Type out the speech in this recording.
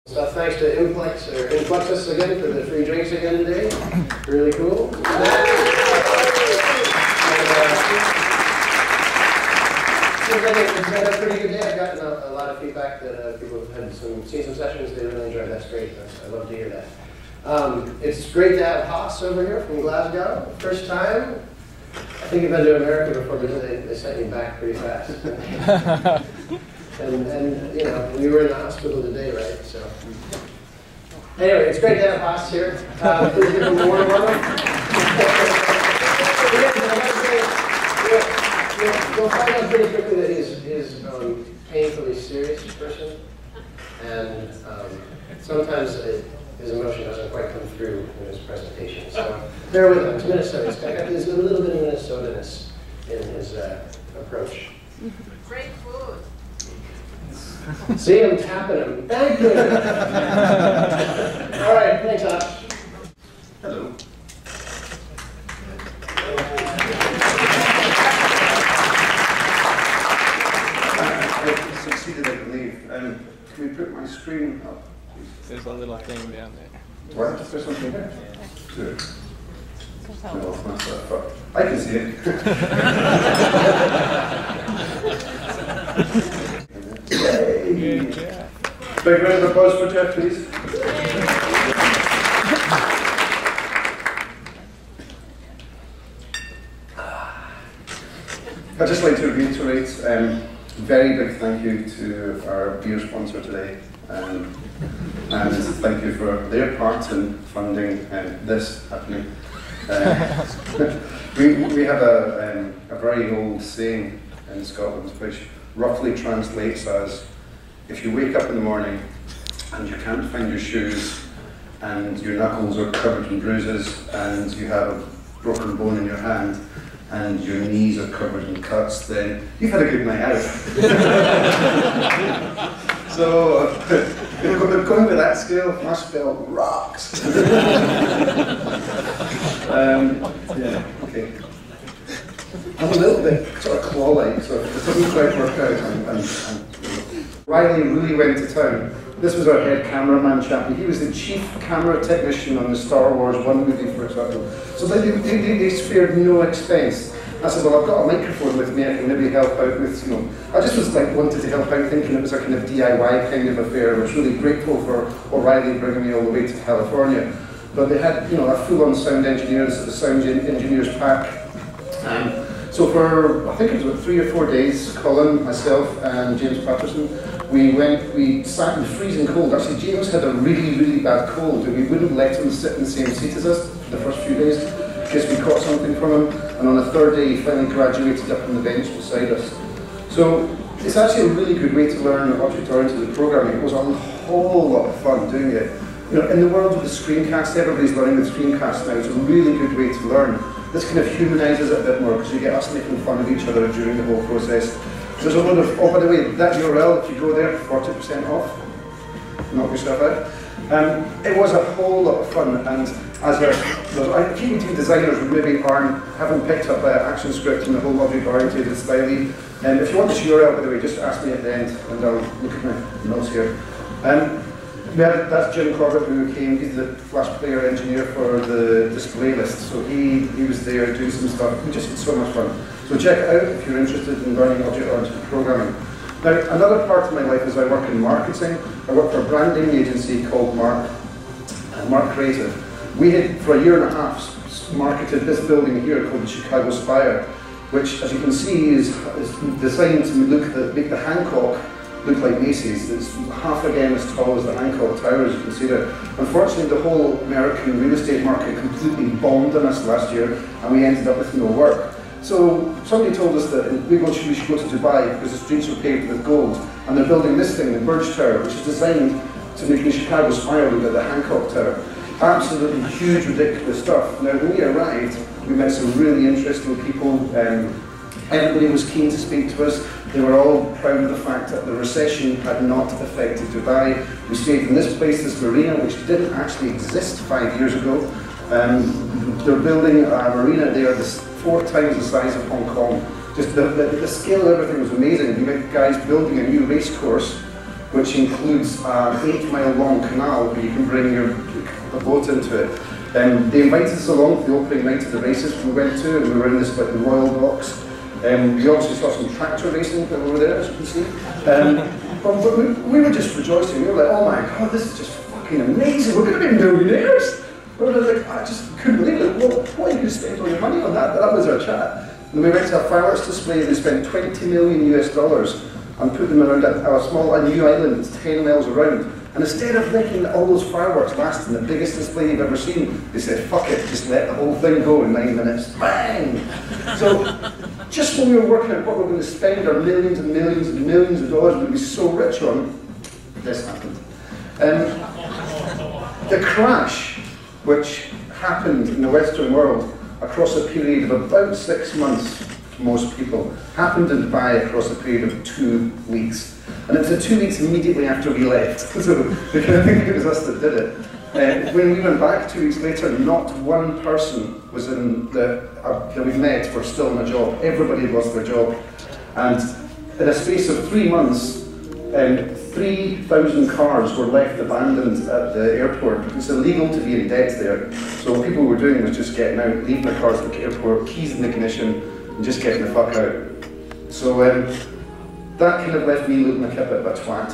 So thanks to Influxus again for the free drinks again today. Really cool. Seems like it's been a pretty good day. I've gotten a lot of feedback that people have had seen some sessions they really enjoyed. That's great. I love to hear that. It's great to have Haas over here from Glasgow. First time. I think you've been to America before, but they sent you back pretty fast. and you know, we were in the hospital today, right? So anyway, it's great to have Haas here. Please give him a warm welcome. You'll find out pretty quickly that he's a painfully serious person, and sometimes his emotion doesn't quite come through in his presentation. So bear with him. It's Minnesota. He's got a little bit of Minnesota-ness in his approach. Great food. See, I'm tapping him. Thank you. All right, thanks, Ash. Hello. I succeeded, I believe. Can we put my screen up, please? There's a little thing down there. Do I have to put something there? Yeah. Sure. No, it's not that far. I can see it. Yay! Good job. Big round of applause for Jeff, please. I'd just like to reiterate very big thank you to our beer sponsor today, and thank you for their part in funding this happening. We have a very old saying in Scotland which roughly translates as, if you wake up in the morning and you can't find your shoes and your knuckles are covered in bruises and you have a broken bone in your hand and your knees are covered in cuts, then you've had a good night out. So, going with that scale, Flashbelt rocks. Yeah, okay. I'm a little bit sort of claw-like, so if it doesn't quite work out, Riley really went to town. This was our head cameraman chap. He was the chief camera technician on the Star Wars 1 movie, for example. So they spared no expense. I said, well, I've got a microphone with me, I can maybe help out with, you know. I just was like, wanted to help out, thinking it was a kind of DIY kind of affair. I was really grateful for O'Reilly bringing me all the way to California. But they had, you know, a full-on sound engineer, this is the sound engineer's pack. So for, I think it was about 3 or 4 days, Colin, myself, and James Patterson, we sat in freezing cold. Actually, James had a really, really bad cold, and we wouldn't let him sit in the same seat as us for the first few days, in case we caught something from him. And on the 3rd day, he finally graduated up on the bench beside us. So it's actually a really good way to learn object-oriented programming. It was a whole lot of fun doing it. You know, in the world of the screencast, everybody's learning with screencast now. It's a really good way to learn. This kind of humanises it a bit more, because you get us making fun of each other during the whole process. There's a lot of, oh, by the way, that URL, if you go there, 40% off. Knock yourself out. It was a whole lot of fun, and as a few designers who maybe haven't picked up action script and the whole object-oriented style. If you want this URL, by the way, just ask me at the end, and I'll look at my notes here. That's Jim Corbett, who came. He's the Flash player engineer for the display list. So he was there doing some stuff. We just had so much fun. So check it out if you're interested in learning object-oriented programming. Now, another part of my life is I work in marketing. I work for a branding agency called Mark Creative. We had, for a year and a half, marketed this building here called the Chicago Spire, which, as you can see, is designed to make the Hancock look like Macy's. It's half again as tall as the Hancock Tower, as you can see there. Unfortunately, the whole American real estate market completely bombed on us last year, and we ended up with no work. So somebody told us that we should go to Dubai because the streets are paved with gold, and they're building this thing, the Burj Tower, which is designed to make the Chicago Spire look like the Hancock Tower. Absolutely huge, ridiculous stuff. Now, when we arrived, we met some really interesting people. Everybody was keen to speak to us. They were all proud of the fact that the recession had not affected Dubai. We stayed in this place, this marina, which didn't actually exist 5 years ago. They're building a marina there that's 4 times the size of Hong Kong. Just the scale of everything was amazing. We met guys building a new race course which includes an 8-mile-long canal where you can bring a boat into it. They invited us along for the opening night of the races we went to, and we were in this like the Royal Docks. We also saw some tractor racing over there, as you can see. But we were just rejoicing. We were like, oh my god, this is just fucking amazing. We're going to be millionaires. We were like, I just couldn't believe it. What are you going to spend all your money on that? But that was our chat. And we went to a fireworks display. They spent $20 million US and put them around a new island that's 10 miles around. And instead of making all those fireworks last in the biggest display you've ever seen, they said, fuck it, just let the whole thing go in 9 minutes. Bang! So, just when we were working out what we were going to spend our millions and millions and millions of dollars, we'd be so rich on, this happened. The crash, which happened in the Western world across a period of about 6 months for most people, happened in Dubai across a period of 2 weeks. And it was the 2 weeks immediately after we left, so I think it was us that did it. When we went back 2 weeks later, not one person was in that we've met were still in a job. Everybody had lost their job. And in a space of 3 months, 3,000 cars were left abandoned at the airport. It's illegal to be in debt there. So what people were doing was just getting out, leaving their cars at the airport, keys in the ignition, and just getting the fuck out. So that kind of left me looking like a bit of a twat.